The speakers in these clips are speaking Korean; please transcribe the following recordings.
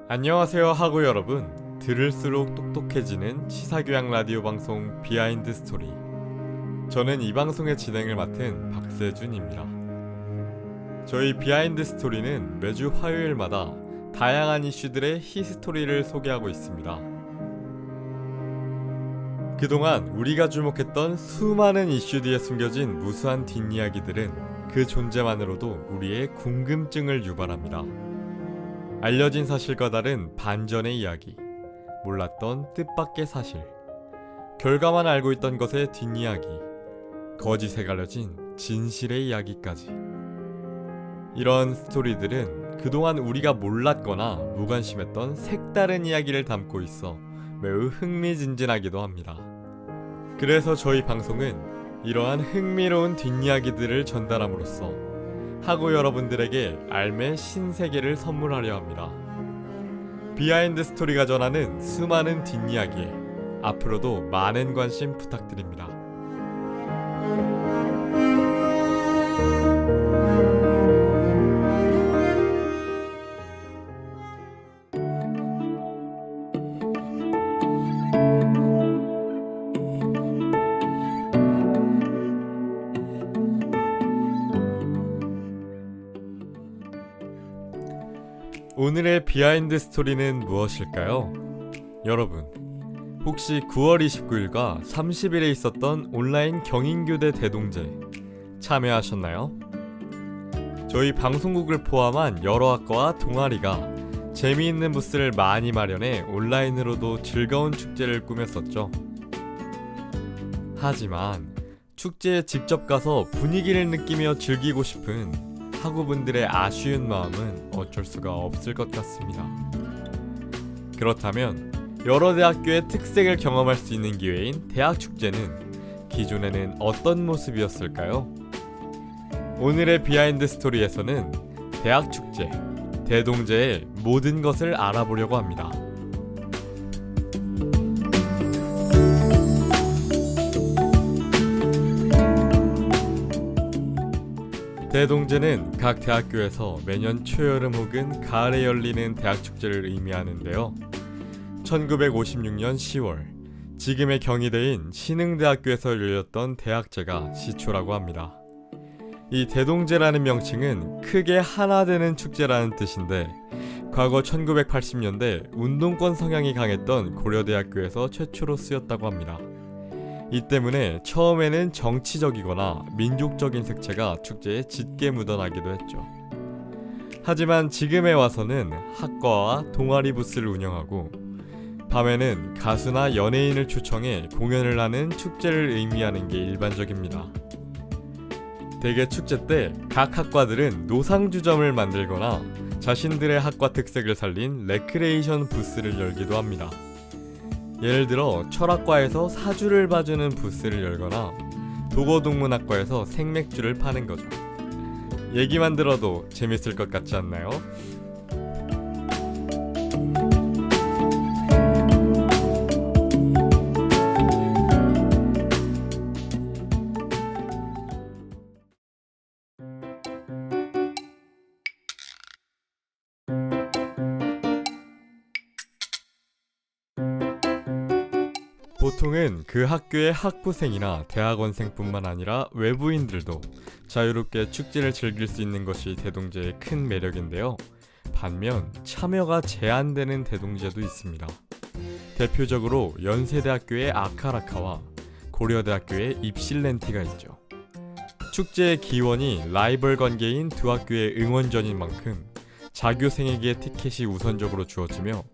안녕하세요 하고 여러분, 들을수록 똑똑해지는 시사교양 라디오 방송 비하인드 스토리. 저는 이 방송의 진행을 맡은 박세준입니다. 저희 비하인드 스토리는 매주 화요일마다 다양한 이슈들의 히스토리를 소개하고 있습니다. 그동안 우리가 주목했던 수많은 이슈 뒤에 숨겨진 무수한 뒷이야기들은 그 존재만으로도 우리의 궁금증을 유발합니다. 알려진 사실과 다른 반전의 이야기, 몰랐던 뜻밖의 사실, 결과만 알고 있던 것의 뒷이야기, 거짓에 가려진 진실의 이야기까지. 이런 스토리들은 그동안 우리가 몰랐거나 무관심했던 색다른 이야기를 담고 있어 매우 흥미진진하기도 합니다. 그래서 저희 방송은 이러한 흥미로운 뒷이야기들을 전달함으로써 하고 여러분들에게 삶의 신세계를 선물하려 합니다. 비하인드 스토리가 전하는 수많은 뒷이야기에 앞으로도 많은 관심 부탁드립니다. 오늘의 비하인드 스토리는 무엇일까요? 여러분, 혹시 9월 29일과 30일에 있었던 온라인 경인교대 대동제 참여하셨나요? 저희 방송국을 포함한 여러 학과와 동아리가 재미있는 부스를 많이 마련해 온라인으로도 즐거운 축제를 꾸몄었죠. 하지만 축제에 직접 가서 분위기를 느끼며 즐기고 싶은 학우분들의 아쉬운 마음은 어쩔 수가 없을 것 같습니다. 그렇다면 여러 대학교의 특색을 경험할 수 있는 기회인 대학축제는 기존에는 어떤 모습이었을까요? 오늘의 비하인드 스토리에서는 대학축제, 대동제의 모든 것을 알아보려고 합니다. 대동제는 각 대학교에서 매년 초여름 혹은 가을에 열리는 대학축제를 의미하는데요. 1956년 10월, 지금의 경희대인 신흥대학교에서 열렸던 대학제가 시초라고 합니다. 이 대동제라는 명칭은 크게 하나 되는 축제라는 뜻인데, 과거 1980년대 운동권 성향이 강했던 고려대학교에서 최초로 쓰였다고 합니다. 이 때문에 처음에는 정치적이거나 민족적인 색채가 축제에 짙게 묻어나기도 했죠. 하지만 지금에 와서는 학과와 동아리 부스를 운영하고 밤에는 가수나 연예인을 초청해 공연을 하는 축제를 의미하는 게 일반적입니다. 대개 축제 때 각 학과들은 노상주점을 만들거나 자신들의 학과 특색을 살린 레크레이션 부스를 열기도 합니다. 예를 들어 철학과에서 사주를 봐주는 부스를 열거나 도고동문학과에서 생맥주를 파는 거죠. 얘기만 들어도 재밌을 것 같지 않나요? 보통은 그 학교의 학부생이나 대학원생뿐만 아니라 외부인들도 자유롭게 축제를 즐길 수 있는 것이 대동제의 큰 매력인데요. 반면 참여가 제한되는 대동제도 있습니다. 대표적으로 연세대학교의 아카라카와 고려대학교의 입실렌티가 있죠. 축제의 기원이 라이벌 관계인 두 학교의 응원전인 만큼 자교생에게 티켓이 우선적으로 주어지며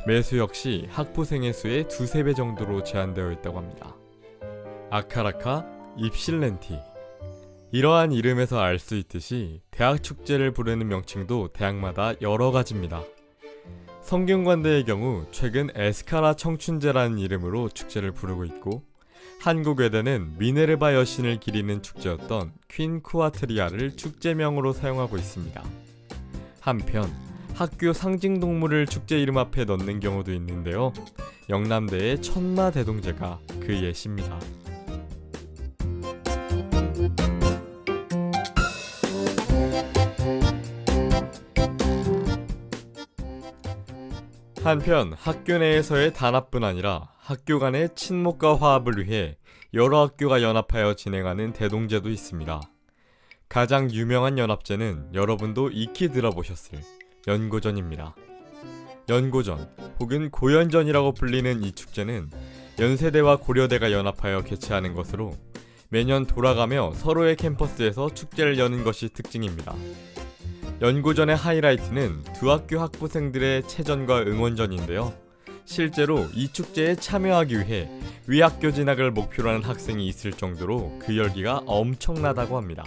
매수 역시 학부생의 수의 2~3배 정도로 제한되어 있다고 합니다. 아카라카, 입실렌티. 이러한 이름에서 알 수 있듯이 대학 축제를 부르는 명칭도 대학마다 여러 가지입니다. 성균관대의 경우 최근 에스카라 청춘제라는 이름으로 축제를 부르고 있고, 한국외대는 미네르바 여신을 기리는 축제였던 퀸 쿠아트리아를 축제명으로 사용하고 있습니다. 한편 학교 상징동물을 축제 이름 앞에 넣는 경우도 있는데요. 영남대의 천마대동제가 그 예시입니다. 한편 학교 내에서의 단합뿐 아니라 학교 간의 친목과 화합을 위해 여러 학교가 연합하여 진행하는 대동제도 있습니다. 가장 유명한 연합제는 여러분도 익히 들어보셨을 연고전입니다. 연고전 혹은 고연전이라고 불리는 이 축제는 연세대와 고려대가 연합하여 개최하는 것으로 매년 돌아가며 서로의 캠퍼스에서 축제를 여는 것이 특징입니다. 연고전의 하이라이트는 두 학교 학부생들의 체전과 응원전인데요. 실제로 이 축제에 참여하기 위해 위학교 진학을 목표로 하는 학생이 있을 정도로 그 열기가 엄청나다고 합니다.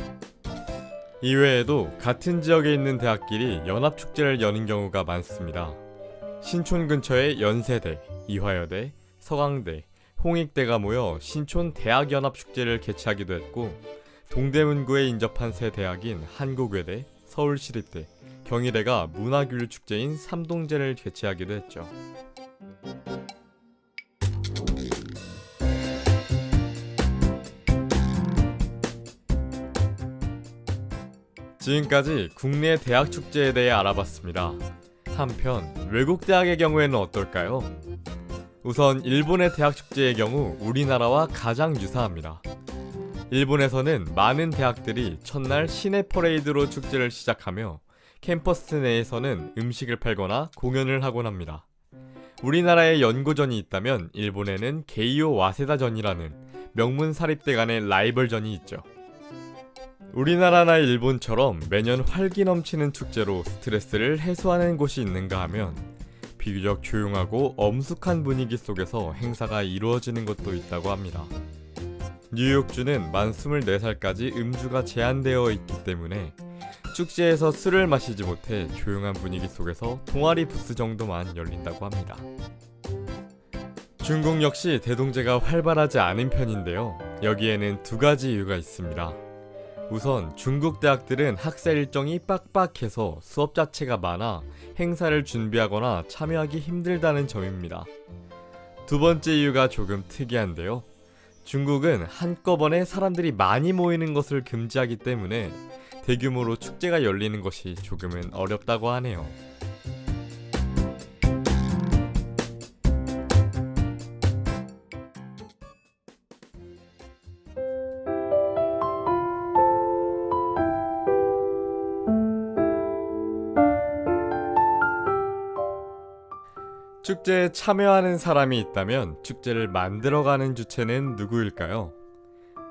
이외에도 같은 지역에 있는 대학끼리 연합축제를 여는 경우가 많습니다. 신촌 근처의 연세대, 이화여대, 서강대, 홍익대가 모여 신촌 대학연합축제를 개최하기도 했고, 동대문구에 인접한 세 대학인 한국외대, 서울시립대, 경희대가 문화교류 축제인 삼동제를 개최하기도 했죠. 지금까지 국내 대학 축제에 대해 알아봤습니다. 한편 외국 대학의 경우에는 어떨까요? 우선 일본의 대학 축제의 경우 우리나라와 가장 유사합니다. 일본에서는 많은 대학들이 첫날 시내 퍼레이드로 축제를 시작하며 캠퍼스 내에서는 음식을 팔거나 공연을 하곤 합니다. 우리나라에 연고전이 있다면 일본에는 게이오 와세다전이라는 명문 사립대 간의 라이벌전이 있죠. 우리나라나 일본처럼 매년 활기 넘치는 축제로 스트레스를 해소하는 곳이 있는가 하면 비교적 조용하고 엄숙한 분위기 속에서 행사가 이루어지는 곳도 있다고 합니다. 뉴욕주는 만 24살까지 음주가 제한되어 있기 때문에 축제에서 술을 마시지 못해 조용한 분위기 속에서 동아리 부스 정도만 열린다고 합니다. 중국 역시 대동제가 활발하지 않은 편인데요. 여기에는 두 가지 이유가 있습니다. 우선 중국 대학들은 학사 일정이 빡빡해서 수업 자체가 많아 행사를 준비하거나 참여하기 힘들다는 점입니다. 두 번째 이유가 조금 특이한데요. 중국은 한꺼번에 사람들이 많이 모이는 것을 금지하기 때문에 대규모로 축제가 열리는 것이 조금은 어렵다고 하네요. 축제에 참여하는 사람이 있다면 축제를 만들어가는 주체는 누구일까요?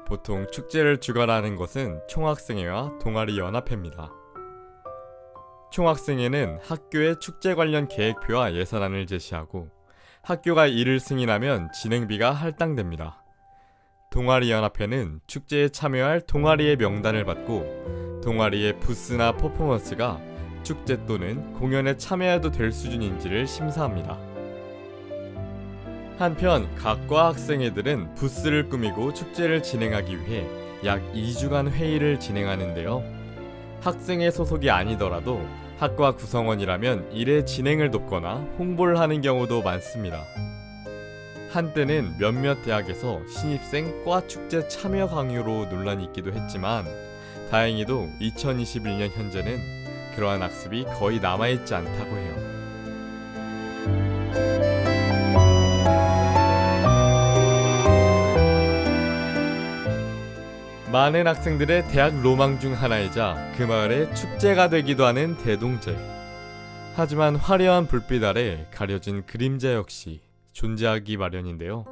보통 축제를 주관하는 것은 총학생회와 동아리 연합회입니다. 총학생회는 학교의 축제 관련 계획표와 예산안을 제시하고 학교가 이를 승인하면 진행비가 할당됩니다. 동아리 연합회는 축제에 참여할 동아리의 명단을 받고 동아리의 부스나 퍼포먼스가 축제 또는 공연에 참여해도 될 수준인지를 심사합니다. 한편 각과 학생회들은 부스를 꾸미고 축제를 진행하기 위해 약 2주간 회의를 진행하는데요. 학생회 소속이 아니더라도 학과 구성원이라면 일의 진행을 돕거나 홍보를 하는 경우도 많습니다. 한때는 몇몇 대학에서 신입생 과 축제 참여 강요로 논란이 있기도 했지만 다행히도 2021년 현재는 그러한 악습이 거의 남아있지 않다고 해요. 많은 학생들의 대학 로망 중 하나이자 그 마을의 축제가 되기도 하는 대동제. 하지만 화려한 불빛 아래 가려진 그림자 역시 존재하기 마련인데요.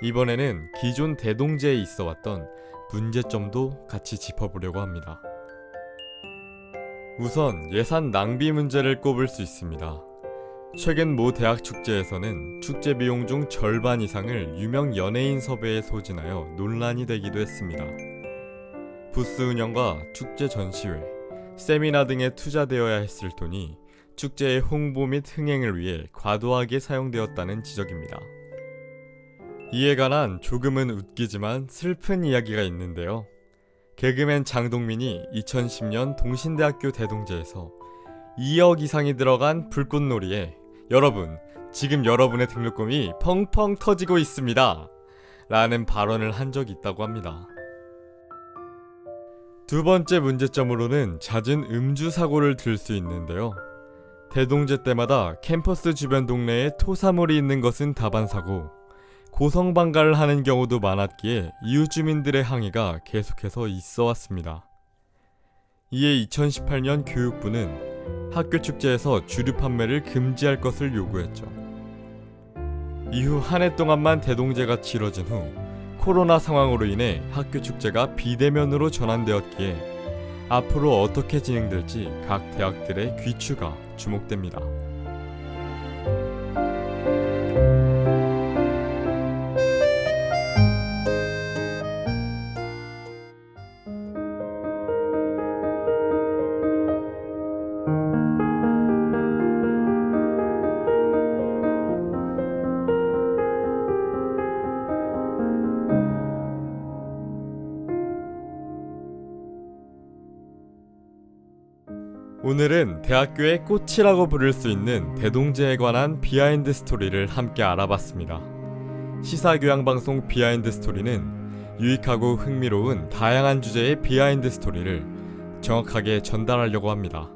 이번에는 기존 대동제에 있어왔던 문제점도 같이 짚어보려고 합니다. 우선 예산 낭비 문제를 꼽을 수 있습니다. 최근 모 대학 축제에서는 축제 비용 중 절반 이상을 유명 연예인 섭외에 소진하여 논란이 되기도 했습니다. 부스 운영과 축제 전시회, 세미나 등에 투자되어야 했을 돈이 축제의 홍보 및 흥행을 위해 과도하게 사용되었다는 지적입니다. 이에 관한 조금은 웃기지만 슬픈 이야기가 있는데요. 개그맨 장동민이 2010년 동신대학교 대동제에서 2억 이상이 들어간 불꽃놀이에 여러분, 지금 여러분의 등록금이 펑펑 터지고 있습니다 라는 발언을 한 적이 있다고 합니다. 두 번째 문제점으로는 잦은 음주 사고를 들 수 있는데요. 대동제 때마다 캠퍼스 주변 동네에 토사물이 있는 것은 다반사고 고성방가를 하는 경우도 많았기에 이웃 주민들의 항의가 계속해서 있어 왔습니다. 이에 2018년 교육부는 학교 축제에서 주류 판매를 금지할 것을 요구했죠. 이후 한 해 동안만 대동제가 치러진 후 코로나 상황으로 인해 학교 축제가 비대면으로 전환되었기에 앞으로 어떻게 진행될지 각 대학들의 귀추가 주목됩니다. 오늘은 대학교의 꽃이라고 부를 수 있는 대동제에 관한 비하인드 스토리를 함께 알아봤습니다. 시사교양방송 비하인드 스토리는 유익하고 흥미로운 다양한 주제의 비하인드 스토리를 정확하게 전달하려고 합니다.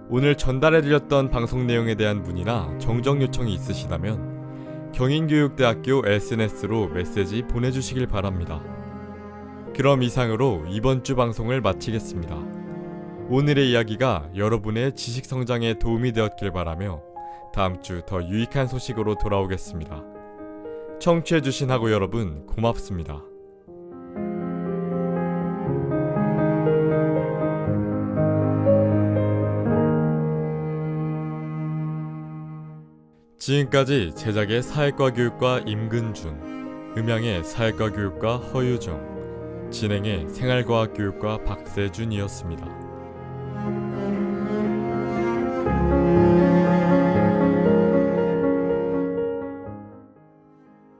오늘 전달해드렸던 방송 내용에 대한 문의나 정정 요청이 있으시다면 경인교육대학교 SNS로 메시지 보내주시길 바랍니다. 그럼 이상으로 이번 주 방송을 마치겠습니다. 오늘의 이야기가 여러분의 지식 성장에 도움이 되었길 바라며 다음 주 더 유익한 소식으로 돌아오겠습니다. 청취해주신 학우 여러분 고맙습니다. 지금까지 제작의 사회과 교육과 임근준, 음향의 사회과 교육과 허유정, 진행의 생활과학 교육과 박세준이었습니다.